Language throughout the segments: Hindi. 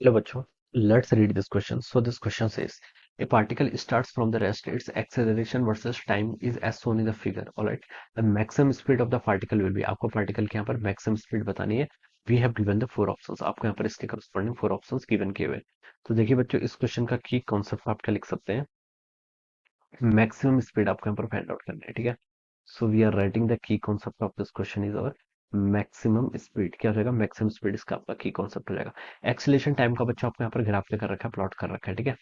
Hello बच्चों, let's read this question. So this question says, a particle starts from the rest. Its acceleration versus time is as shown in the figure. All right. The maximum speed of the particle will be. आपको particle के यहाँ पर maximum speed बतानी है. We have given the four options. आपको यहाँ पर इसके corresponding four options given किए हुए हैं. तो देखिए बच्चों, इस क्वेश्चन का की कॉन्सेप्ट आप क्या लिख सकते हैं. मैक्सिमम स्पीड आपको यहाँ पर फाइंड आउट करना है. ठीक है. So we are writing the key concept of this question is our maximum speed. क्या हो जाएगा? मैक्सिमम स्पीड इसका आपका की कॉन्सेप्ट हो जाएगा. एक्सेलेरेशन टाइम का बच्चा आपको यहाँ पर ग्राफ पे कर रखा है, प्लॉट कर रखा है. ठीक है.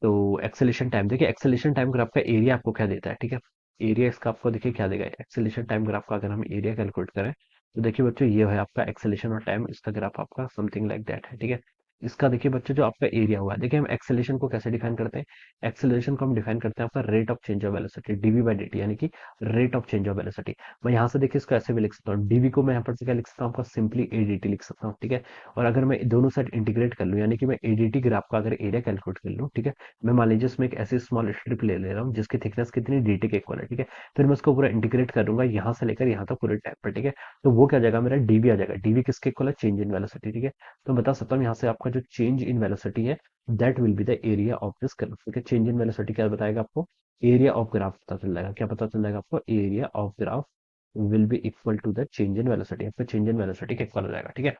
तो एक्सेलेरेशन टाइम देखिए, एक्सेलेरेशन टाइम ग्राफ का एरिया आपको क्या देता है. ठीक है. एरिया इसका आपको देखिए क्या देगा. एक्सेलेरेशन टाइम ग्राफ का अगर हम एरिया कैलकुलेट करें तो देखिए बच्चों, ये है आपका एक्सेलेरेशन और टाइम. इसका ग्राफ आपका समथिंग लाइक दैट है. ठीक है. इसका देखिए बच्चों, जो आपका एरिया हुआ है, देखिए हम एक्सेलेरेशन को कैसे डिफाइन करते हैं. एक्सेलरेशन को हम डिफाइन करते हैं आपका rate of change of velocity DV by dt, यानी कि rate of change of velocity. मैं यहाँ से देखिए इसको ऐसे भी लिख सकता हूँ. डीवी को मैं यहाँ पर से क्या लिख सकता हूँ, आपका सिंपली एडीटी लिख सकता हूँ. ठीक है. और अगर मैं दोनों साइड इंटीग्रेट कर लूँ, यानी कि मैं एडीटी ग्राफ का अगर एरिया कैलकुलेट कर लूँ, ठीक है. मैं मान लीजिए इसमें एक ऐसी स्मॉल स्ट्रिप ले ले रहा हूँ जिसकी थिकनेस कितनी dt के इक्वल है. ठीक है. फिर मैं उसको पूरा इंटीग्रेट करूंगा यहाँ से लेकर यहाँ तक पूरे टाइप पर. ठीक है. तो वो क्या जाएगा, मेरा डीवी आ जाएगा. डीवी किसके इक्वल है? Change in velocity. ठीक है. तो मैं बता सकता हूँ यहाँ से आपका जो चेंज इन वेलोसिटी है, that will be the area of this curve. ठीक है. चेंज इन वेलोसिटी क्या बताएगा आपको? एरिया ऑफ ग्राफ पता चल जाएगा. क्या पता चल जाएगा आपको? Area of graph will be equal to the change in velocity. आपका चेंज इन वेलोसिटी के इक्वल हो जाएगा. ठीक है.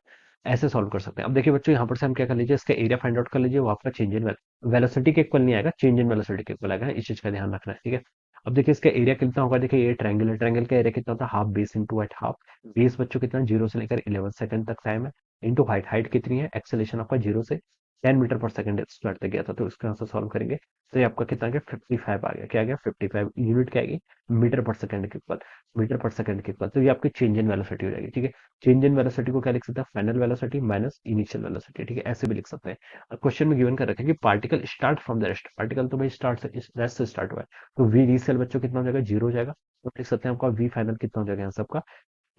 ऐसे सॉल्व कर सकते हैं. अब देखिए बच्चों, यहाँ पर से हम क्या कर लीजिए, इसका एरिया फाइंड आउट कर लीजिए. वो आपका चेंज इन वेलोसिटी के इक्वल नहीं आएगा, चेंज इन वेलोसिटी के इक्वल आएगा. इस चीज का ध्यान रखना है. ठीक है. अब देखिए इसका एरिया कितना होगा. देखिए ये ट्रायंगल है, ट्रायंगल का एरिया कितना होता है? Half base into height. Half base बच्चों कितना? 0 से लेकर 11 सेकंड तक टाइम है, इंटू हाइट. हाइट कितनी है? एक्सेलेरेशन आपका 0 से 10 मीटर पर सेकंड स्क्वायर तक गया था. तो इसका आंसर सॉल्व करेंगे तो ये आपका कितना आ गया? 55 आ गया. क्या आ गया? 55. यूनिट क्या आएगी? मीटर पर सेकंड के इक्वल. मीटर पर सेकंड के इक्वल. तो ये आपकी चेंज इन वेलोसिटी हो जाएगी. ठीक है. चेंज इन वेलोसिटी को क्या लिख सकते हैं? Final velocity minus initial velocity. ठीक है. ऐसे भी लिख सकते हैं. और क्वेश्चन में गिवन कर रखा है कि particle start from the rest. Particle तो भाई स्टार्ट से, रेस्ट से स्टार्ट हुआ है. तो वी इनिशियल बच्चों कितना हो जाएगा? 0 हो जाएगा. तो लिख सकते हैं आपका वी फाइनल कितना हो जाएगा यहाँ सबका?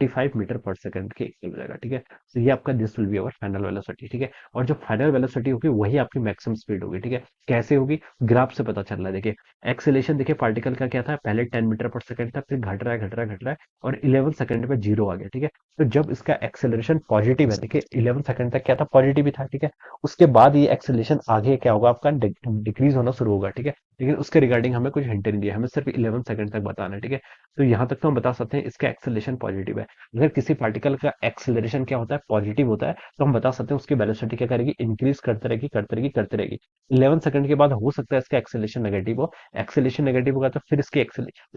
55 मीटर पर सेकंड के इक्वल हो जाएगा. ठीक है. तो ये आपका this will be our final velocity. ठीक है. और जो फाइनल वेलोसिटी होगी वही आपकी मैक्सिमम स्पीड होगी. ठीक है. कैसे होगी? ग्राफ से पता चल रहा है. देखिए एक्सेलेरेशन देखिए पार्टिकल का क्या था, पहले 10 मीटर पर सेकंड था, फिर घट रहा है घट रहा है घट रहा है और 11 सेकंड पे जीरो आ गया. ठीक है. तो जब इसका एक्सेलरेशन पॉजिटिव है, देखिए 11 सेकंड तक क्या था? पॉजिटिव ही था. ठीक है. उसके बाद ये एक्सेलरेशन आगे क्या होगा आपका? डिक्रीज होना शुरू होगा. ठीक है. लेकिन उसके रिगार्डिंग हमें कुछ हिंट नहीं दिया, हमें सिर्फ 11 सेकंड तक बताना है. ठीक है. तो यहाँ तक तो हम बता सकते हैं इसका एक्सेलरेशन पॉजिटिव है. अगर किसी पार्टिकल का एक्सेलरेशन क्या होता है? पॉजिटिव होता है, तो हम बता सकते हैं उसकी वेलोसिटी क्या करेगी? इंक्रीज करते रहेगी करते रहेगी करते रहेगी. 11 सेकंड के बाद हो सकता है इसका एक्सेलरेशन नेगेटिव हो. एक्सेलरेशन नेगेटिव होगा तो फिर इसकी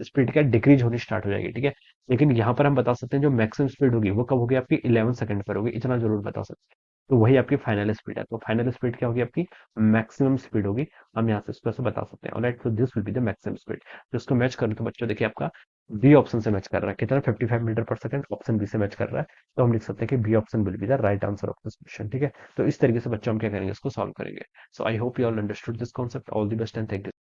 स्पीड क्या डिक्रीज होनी स्टार्ट हो जाएगी. ठीक है. लेकिन यहाँ पर हम बता सकते हैं जो मैक्सिमम स्पीड होगी वो कब होगी? आपकी 11 सेकंड पर होगी. इतना जरूर बता सकते हैं. तो वही आपकी फाइनल स्पीड है. तो फाइनल स्पीड क्या होगी? आपकी मैक्सिमम स्पीड होगी. हम यहाँ से इसको ऐसे बता सकते हैं. ऑलराइट. तो this will be the maximum speed. तो इसको मैच करूँ तो बच्चों देखिए आपका बी ऑप्शन से मैच कर रहा है. कितना? 55 metre per second. Option B से मैच कर रहा है. तो हम लिख सकते हैं कि B option will be the right answer of this question. ठीक है. तो इस तरीके से बच्चों हम क्या करेंगे, इसको सॉल्व करेंगे. So I hope you all understood this concept. All the best and thank you.